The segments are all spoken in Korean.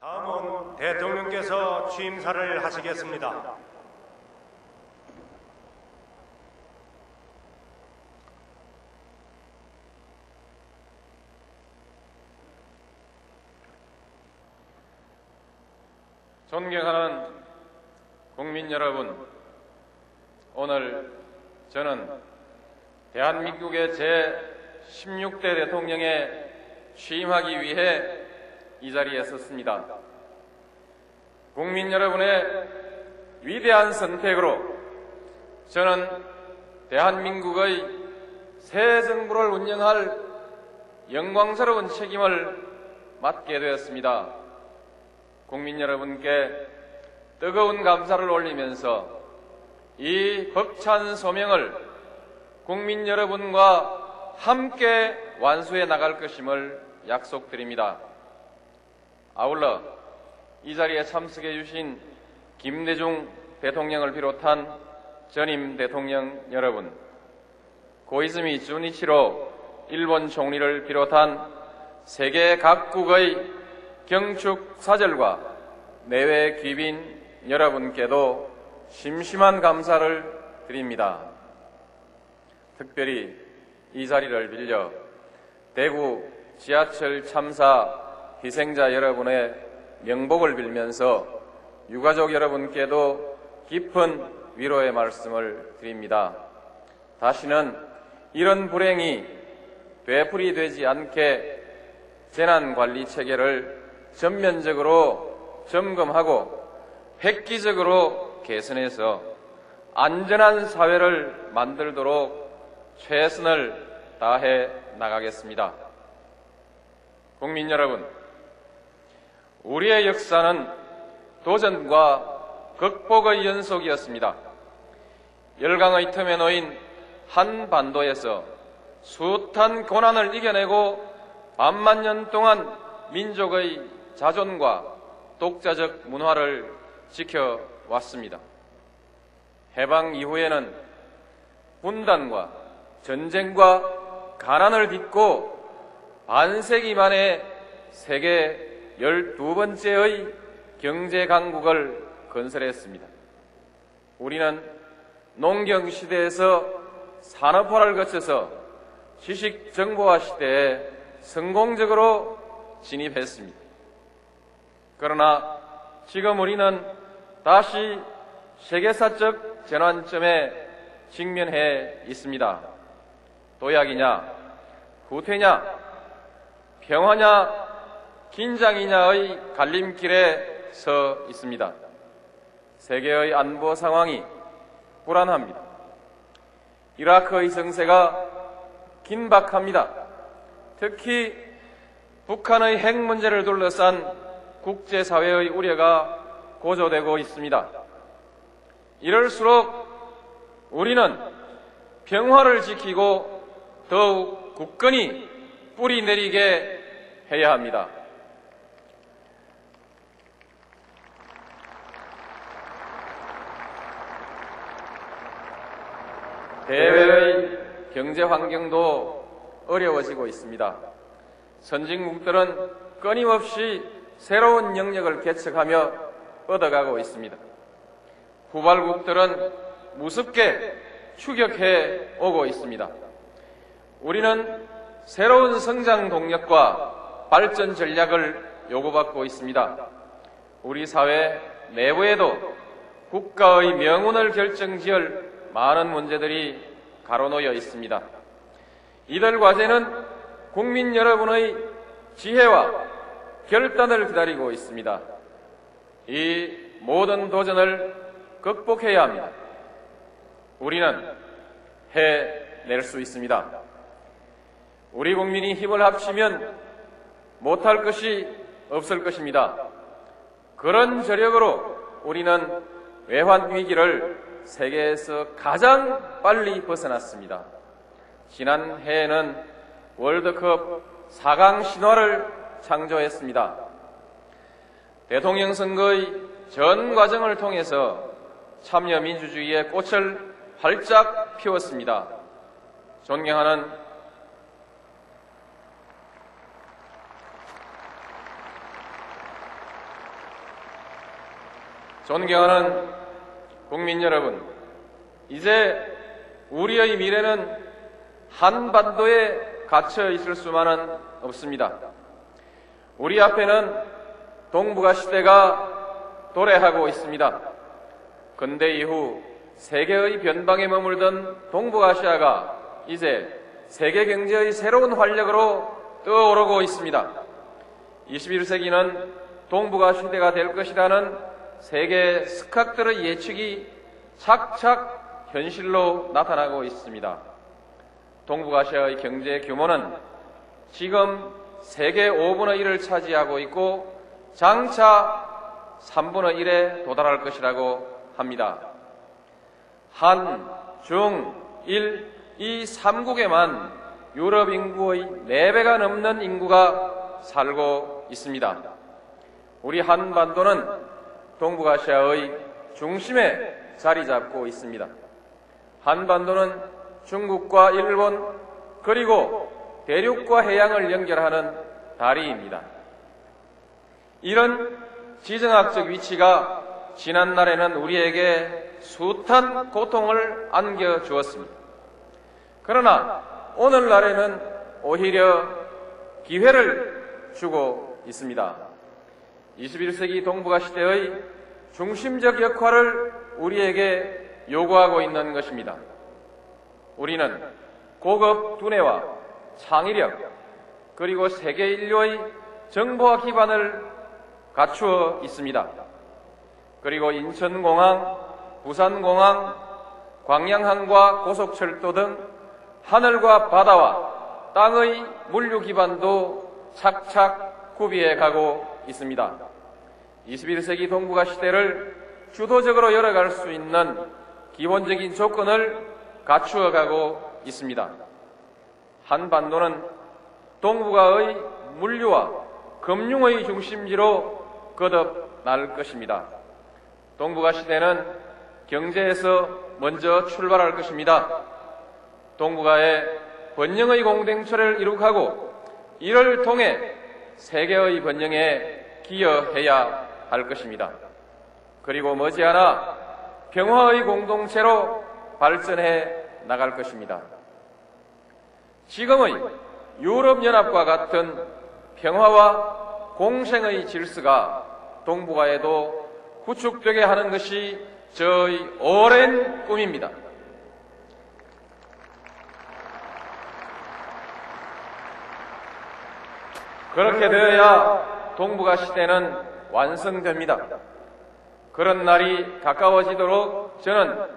다음은 대통령께서 취임사를 하시겠습니다. 존경하는 국민 여러분, 오늘 저는 대한민국의 제16대 대통령에 취임하기 위해 이 자리에 섰습니다. 국민 여러분의 위대한 선택으로 저는 대한민국의 새 정부를 운영할 영광스러운 책임을 맡게 되었습니다. 국민 여러분께 뜨거운 감사를 올리면서 이 벅찬 소명을 국민 여러분과 함께 완수해 나갈 것임을 약속드립니다. 아울러 이 자리에 참석해 주신 김대중 대통령을 비롯한 전임 대통령 여러분, 고이즈미 주니치로 일본 총리를 비롯한 세계 각국의 경축 사절과 내외 귀빈 여러분께도 심심한 감사를 드립니다. 특별히 이 자리를 빌려 대구 지하철 참사 희생자 여러분의 명복을 빌면서 유가족 여러분께도 깊은 위로의 말씀을 드립니다. 다시는 이런 불행이 되풀이되지 않게 재난관리체계를 전면적으로 점검하고 획기적으로 개선해서 안전한 사회를 만들도록 최선을 다해 나가겠습니다. 국민 여러분, 우리의 역사는 도전과 극복의 연속이었습니다. 열강의 틈에 놓인 한반도에서 숱한 고난을 이겨내고 반만년 동안 민족의 자존과 독자적 문화를 지켜왔습니다. 해방 이후에는 분단과 전쟁과 가난을 딛고 반세기 만에 세계 12번째의 경제 강국을 건설했습니다. 우리는 농경시대에서 산업화를 거쳐서 지식정보화 시대에 성공적으로 진입했습니다. 그러나 지금 우리는 다시 세계사적 전환점에 직면해 있습니다. 도약이냐, 후퇴냐, 평화냐, 긴장이냐의 갈림길에 서 있습니다. 세계의 안보 상황이 불안합니다. 이라크의 정세가 긴박합니다. 특히 북한의 핵 문제를 둘러싼 국제사회의 우려가 고조되고 있습니다. 이럴수록 우리는 평화를 지키고 더욱 굳건히 뿌리 내리게 해야 합니다. 대외의 경제 환경도 어려워지고 있습니다. 선진국들은 끊임없이 새로운 영역을 개척하며 뻗어가고 있습니다. 후발국들은 무섭게 추격해 오고 있습니다. 우리는 새로운 성장 동력과 발전 전략을 요구받고 있습니다. 우리 사회 내부에도 국가의 명운을 결정지을 많은 문제들이 가로놓여 있습니다. 이들 과제는 국민 여러분의 지혜와 결단을 기다리고 있습니다. 이 모든 도전을 극복해야 합니다. 우리는 해낼 수 있습니다. 우리 국민이 힘을 합치면 못할 것이 없을 것입니다. 그런 저력으로 우리는 외환 위기를 세계에서 가장 빨리 벗어났습니다. 지난 해에는 월드컵 4강 신화를 창조했습니다. 대통령 선거의 전 과정을 통해서 참여 민주주의의 꽃을 활짝 피웠습니다. 존경하는 존경하는 국민 여러분, 이제 우리의 미래는 한반도에 갇혀 있을 수만은 없습니다. 우리 앞에는 동북아 시대가 도래하고 있습니다. 근대 이후 세계의 변방에 머물던 동북아시아가 이제 세계 경제의 새로운 활력으로 떠오르고 있습니다. 21세기는 동북아 시대가 될 것이라는 세계 스캅들의 예측이 착착 현실로 나타나고 있습니다. 동북아시아의 경제 규모는 지금 세계 5분의 1을 차지하고 있고 장차 3분의 1에 도달할 것이라고 합니다. 한, 중, 일, 이 3국에만 유럽 인구의 4배가 넘는 인구가 살고 있습니다. 우리 한반도는 동북아시아의 중심에 자리 잡고 있습니다. 한반도는 중국과 일본 그리고 대륙과 해양을 연결하는 다리입니다. 이런 지정학적 위치가 지난날에는 우리에게 숱한 고통을 안겨주었습니다. 그러나 오늘날에는 오히려 기회를 주고 있습니다. 21세기 동북아 시대의 중심적 역할을 우리에게 요구하고 있는 것입니다. 우리는 고급 두뇌와 창의력 그리고 세계 인류의 정보화 기반을 갖추어 있습니다. 그리고 인천공항, 부산공항, 광양항과 고속철도 등 하늘과 바다와 땅의 물류 기반도 착착 구비해 가고 있습니다. 21세기 동북아 시대를 주도적으로 열어갈 수 있는 기본적인 조건을 갖추어 가고 있습니다. 한반도는 동북아의 물류와 금융의 중심지로 거듭날 것입니다. 동북아 시대는 경제에서 먼저 출발할 것입니다. 동북아의 번영의 공동체를 이룩하고 이를 통해 세계의 번영에 기여해야 할 것입니다. 그리고 머지않아 평화의 공동체로 발전해 나갈 것입니다. 지금의 유럽연합과 같은 평화와 공생의 질서가 동북아에도 구축되게 하는 것이 저의 오랜 꿈입니다. 그렇게 되어야 동북아 시대는 완성됩니다. 그런 날이 가까워지도록 저는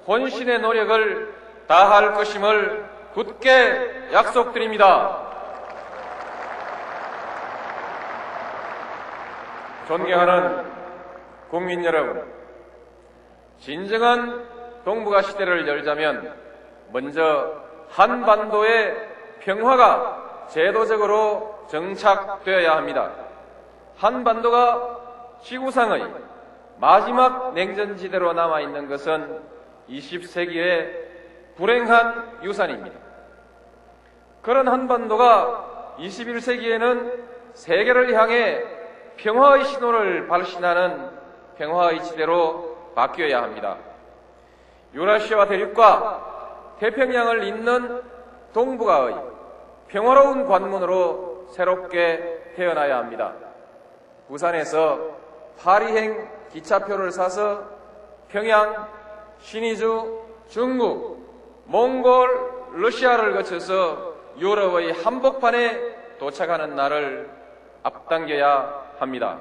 혼신의 노력을 다할 것임을 굳게 약속드립니다. 존경하는 국민 여러분, 진정한 동북아 시대를 열자면 먼저 한반도의 평화가 제도적으로 정착되어야 합니다. 한반도가 지구상의 마지막 냉전지대로 남아있는 것은 20세기의 불행한 유산입니다. 그런 한반도가 21세기에는 세계를 향해 평화의 신호를 발신하는 평화의 지대로 바뀌어야 합니다. 유라시아 대륙과 태평양을 잇는 동북아의 평화로운 관문으로 새롭게 태어나야 합니다. 부산에서 파리행 기차표를 사서 평양, 신의주, 중국, 몽골, 러시아를 거쳐서 유럽의 한복판에 도착하는 날을 앞당겨야 합니다.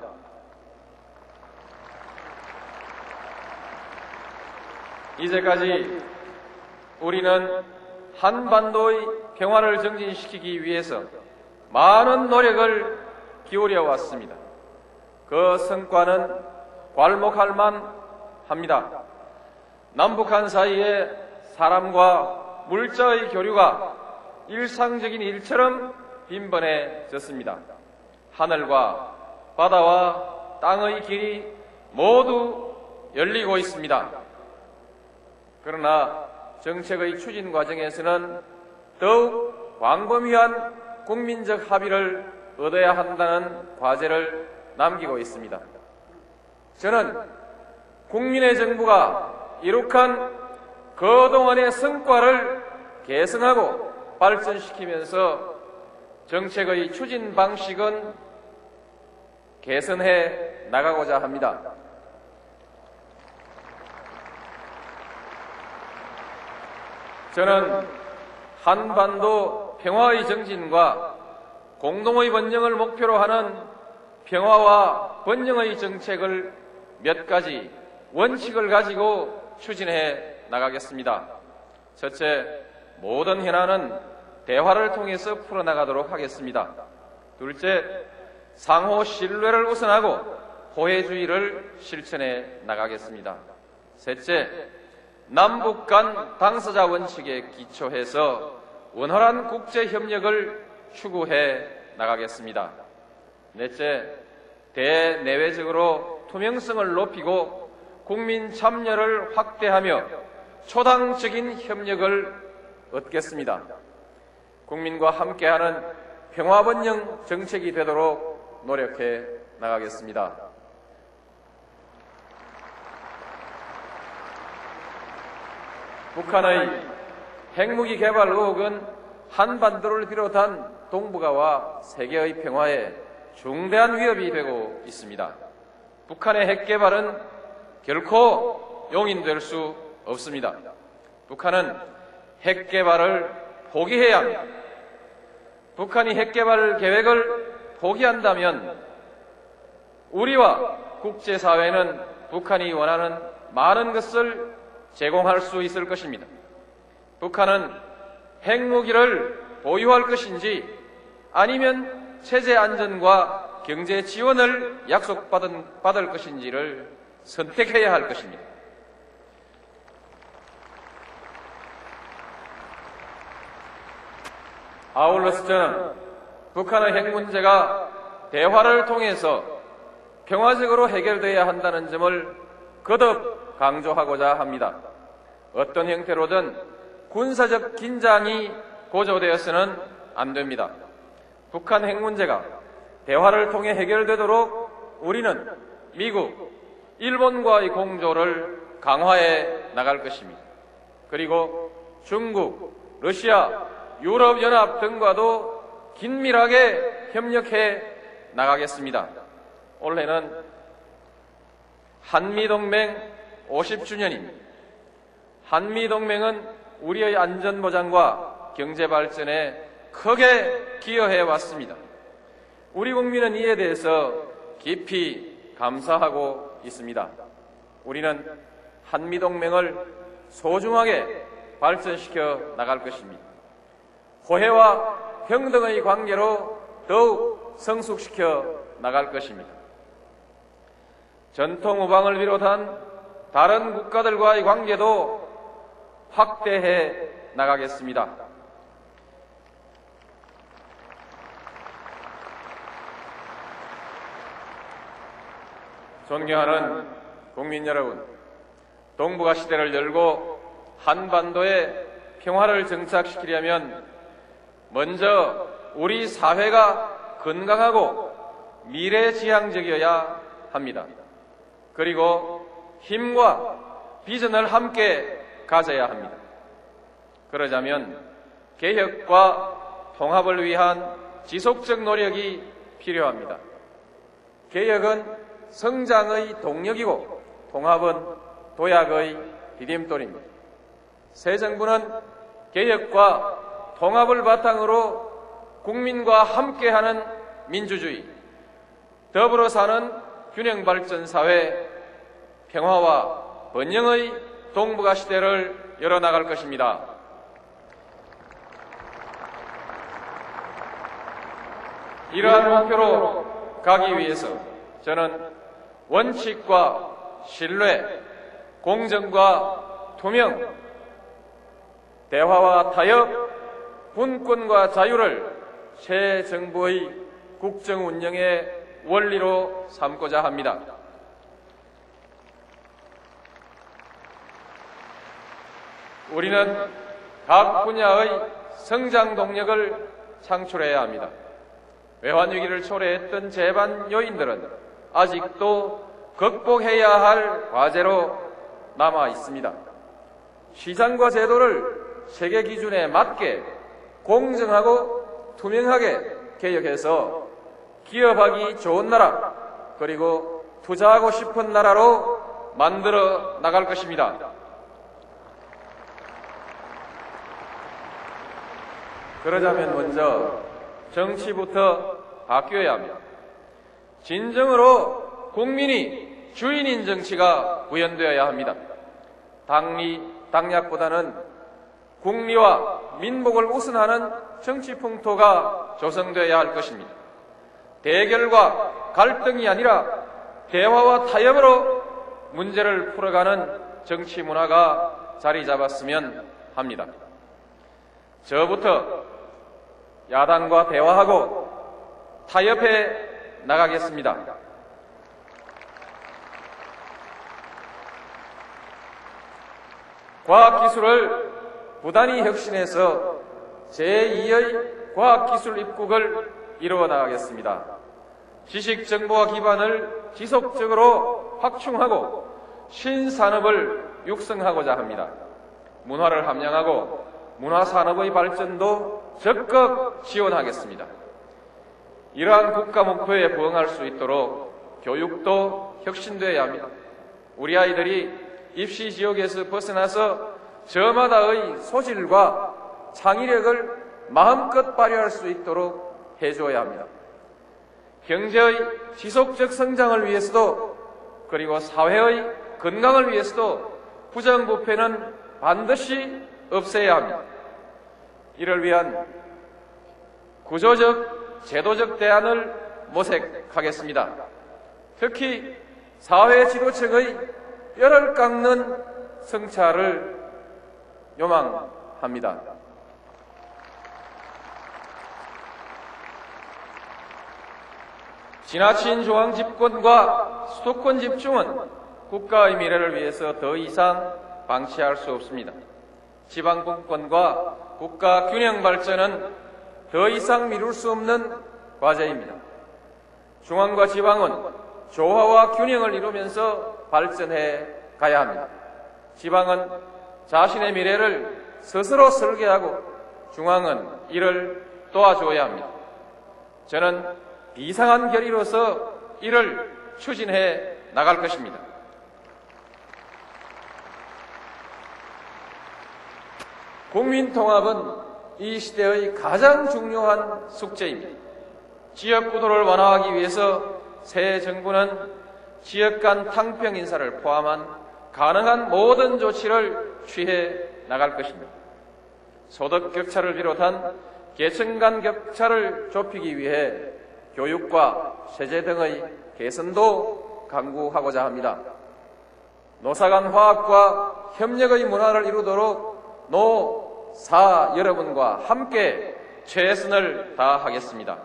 이제까지 우리는 한반도의 평화를 정진시키기 위해서 많은 노력을 기울여 왔습니다. 그 성과는 괄목할 만합니다. 남북한 사이에 사람과 물자의 교류가 일상적인 일처럼 빈번해졌습니다. 하늘과 바다와 땅의 길이 모두 열리고 있습니다. 그러나 정책의 추진 과정에서는 더욱 광범위한 국민적 합의를 얻어야 한다는 과제를 남기고 있습니다. 저는 국민의 정부가 이룩한 그동안의 성과를 계승하고 발전시키면서 정책의 추진 방식은 개선해 나가고자 합니다. 저는 한반도 평화의 정진과 공동의 번영을 목표로 하는 평화와 번영의 정책을 몇 가지 원칙을 가지고 추진해 나가겠습니다. 첫째, 모든 현안은 대화를 통해서 풀어나가도록 하겠습니다. 둘째, 상호 신뢰를 우선하고 호혜주의를 실천해 나가겠습니다. 셋째, 남북 간 당사자 원칙에 기초해서 원활한 국제협력을 추구해 나가겠습니다. 넷째, 대내외적으로 투명성을 높이고 국민 참여를 확대하며 초당적인 협력을 얻겠습니다. 국민과 함께하는 평화번영 정책이 되도록 노력해 나가겠습니다. 북한의 핵무기 개발 의혹은 한반도를 비롯한 동북아와 세계의 평화에 중대한 위협이 되고 있습니다. 북한의 핵 개발은 결코 용인될 수 없습니다. 북한은 핵 개발을 포기해야 합니다. 북한이 핵 개발 계획을 포기한다면 우리와 국제사회는 북한이 원하는 많은 것을 제공할 수 있을 것입니다. 북한은 핵무기를 보유할 것인지 아니면 체제 안전과 경제 지원을 약속받을 것인지를 선택해야 할 것입니다. 아울러서 저는 북한의 핵 문제가 대화를 통해서 평화적으로 해결돼야 한다는 점을 거듭 강조하고자 합니다. 어떤 형태로든 군사적 긴장이 고조되어서는 안 됩니다. 북한 핵 문제가 대화를 통해 해결되도록 우리는 미국, 일본과의 공조를 강화해 나갈 것입니다. 그리고 중국, 러시아, 유럽연합 등과도 긴밀하게 협력해 나가겠습니다. 올해는 한미동맹 50주년입니다. 한미동맹은 우리의 안전보장과 경제발전에 크게 기여해 왔습니다. 우리 국민은 이에 대해서 깊이 감사하고 있습니다. 우리는 한미동맹을 소중하게 발전시켜 나갈 것입니다. 호혜와 평등의 관계로 더욱 성숙시켜 나갈 것입니다. 전통 우방을 비롯한 다른 국가들과의 관계도 확대해 나가겠습니다. 존경하는 국민 여러분, 동북아 시대를 열고 한반도의 평화를 정착시키려면 먼저 우리 사회가 건강하고 미래지향적이어야 합니다. 그리고 힘과 비전을 함께 가져야 합니다. 그러자면 개혁과 통합을 위한 지속적 노력이 필요합니다. 개혁은 성장의 동력이고 통합은 도약의 디딤돌입니다. 새 정부는 개혁과 통합을 바탕으로 국민과 함께하는 민주주의, 더불어 사는 균형발전 사회, 평화와 번영의 동북아 시대를 열어나갈 것입니다. 이러한 목표로 가기 위해서 저는 원칙과 신뢰, 공정과 투명, 대화와 타협, 분권과 자유를 새 정부의 국정 운영의 원리로 삼고자 합니다. 우리는 각 분야의 성장 동력을 창출해야 합니다. 외환위기를 초래했던 재반 요인들은 아직도 극복해야 할 과제로 남아 있습니다. 시장과 제도를 세계 기준에 맞게 공정하고 투명하게 개혁해서 기업하기 좋은 나라, 그리고 투자하고 싶은 나라로 만들어 나갈 것입니다. 그러자면 먼저 정치부터 바뀌어야 합니다. 진정으로 국민이 주인인 정치가 구현되어야 합니다. 당략보다는 국리와 민복을 우선하는 정치 풍토가 조성되어야 할 것입니다. 대결과 갈등이 아니라 대화와 타협으로 문제를 풀어가는 정치 문화가 자리 잡았으면 합니다. 저부터 야당과 대화하고 타협해 나가겠습니다. 과학기술을 부단히 혁신해서 제2의 과학기술 입국을 이루어 나가겠습니다. 지식정보화 기반을 지속적으로 확충하고 신산업을 육성하고자 합니다. 문화를 함양하고 문화산업의 발전도 적극 지원하겠습니다. 이러한 국가 목표에 부응할 수 있도록 교육도 혁신되어야 합니다. 우리 아이들이 입시 지옥에서 벗어나서 저마다의 소질과 창의력을 마음껏 발휘할 수 있도록 해줘야 합니다. 경제의 지속적 성장을 위해서도, 그리고 사회의 건강을 위해서도 부정부패는 반드시 없애야 합니다. 이를 위한 구조적, 제도적 대안을 모색하겠습니다. 특히 사회 지도층의 뼈를 깎는 성찰을 요망합니다. 지나친 중앙 집권과 수도권 집중은 국가의 미래를 위해서 더 이상 방치할 수 없습니다. 지방 분권과 국가 균형 발전은 더 이상 미룰 수 없는 과제입니다. 중앙과 지방은 조화와 균형을 이루면서 발전해 가야 합니다. 지방은 자신의 미래를 스스로 설계하고 중앙은 이를 도와줘야 합니다. 저는 비상한 결의로서 이를 추진해 나갈 것입니다. 국민통합은 이 시대의 가장 중요한 숙제입니다. 지역구도를 완화하기 위해서 새 정부는 지역 간 탕평 인사를 포함한 가능한 모든 조치를 취해 나갈 것입니다. 소득 격차를 비롯한 계층 간 격차를 좁히기 위해 교육과 세제 등의 개선도 강구하고자 합니다. 노사 간 화합과 협력의 문화를 이루도록 노사 여러분과 함께 최선을 다하겠습니다.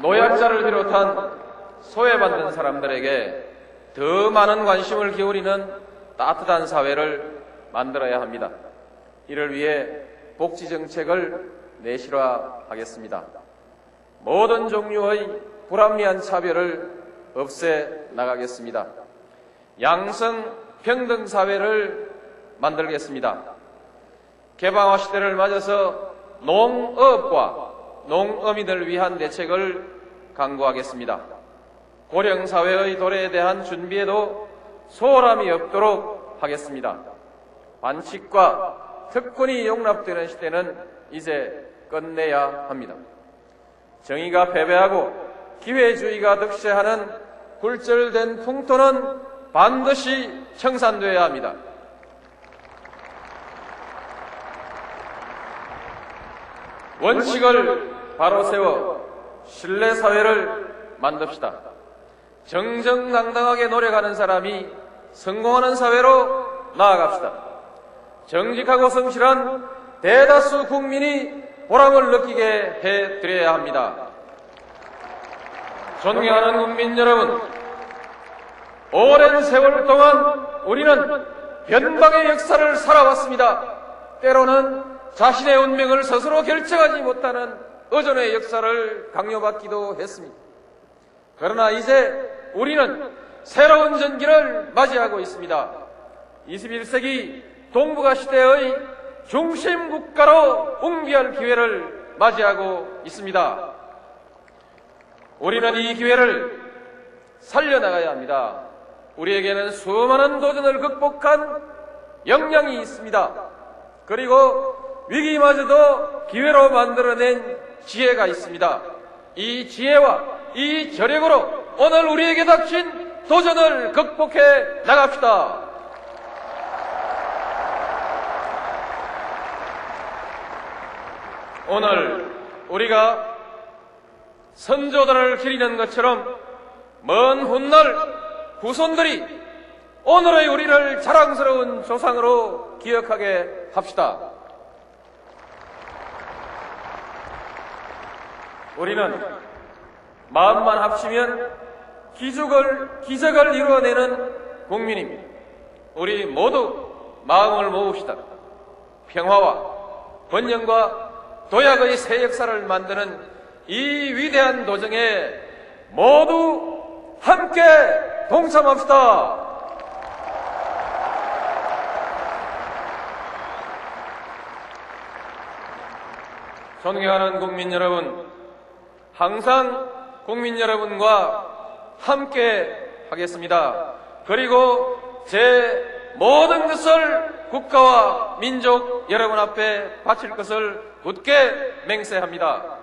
노약자를 비롯한 소외받는 사람들에게 더 많은 관심을 기울이는 따뜻한 사회를 만들어야 합니다. 이를 위해 복지정책을 내실화하겠습니다. 모든 종류의 불합리한 차별을 없애 나가겠습니다. 양성 평등 사회를 만들겠습니다. 개방화 시대를 맞아서 농업과 농어민을 위한 대책을 강구하겠습니다. 고령사회의 도래에 대한 준비에도 소홀함이 없도록 하겠습니다. 반칙과 특권이 용납되는 시대는 이제 끝내야 합니다. 정의가 패배하고 기회주의가 득세하는 굴절된 풍토는 반드시 청산되어야 합니다. 원칙을 바로 세워 신뢰사회를 만듭시다. 정정당당하게 노력하는 사람이 성공하는 사회로 나아갑시다. 정직하고 성실한 대다수 국민이 보람을 느끼게 해드려야 합니다. 존경하는 국민 여러분, 오랜 세월 동안 우리는 변방의 역사를 살아왔습니다. 때로는 자신의 운명을 스스로 결정하지 못하는 의존의 역사를 강요받기도 했습니다. 그러나 이제 우리는 새로운 전기를 맞이하고 있습니다. 21세기 동북아 시대의 중심 국가로 웅비할 기회를 맞이하고 있습니다. 우리는 이 기회를 살려나가야 합니다. 우리에게는 수많은 도전을 극복한 역량이 있습니다. 그리고 위기마저도 기회로 만들어낸 지혜가 있습니다. 이 지혜와 이 저력으로 오늘 우리에게 닥친 도전을 극복해 나갑시다. 오늘 우리가 선조들을 기리는 것처럼 먼 훗날 후손들이 오늘의 우리를 자랑스러운 조상으로 기억하게 합시다. 우리는 마음만 합치면 기적을 이루어내는 국민입니다. 우리 모두 마음을 모읍시다. 평화와 번영과 도약의 새 역사를 만드는 이 위대한 도정에 모두 함께 동참합시다. 존경하는 국민 여러분, 항상 국민 여러분과 함께 하겠습니다. 그리고 제 모든 것을 국가와 민족 여러분 앞에 바칠 것을 굳게 맹세합니다.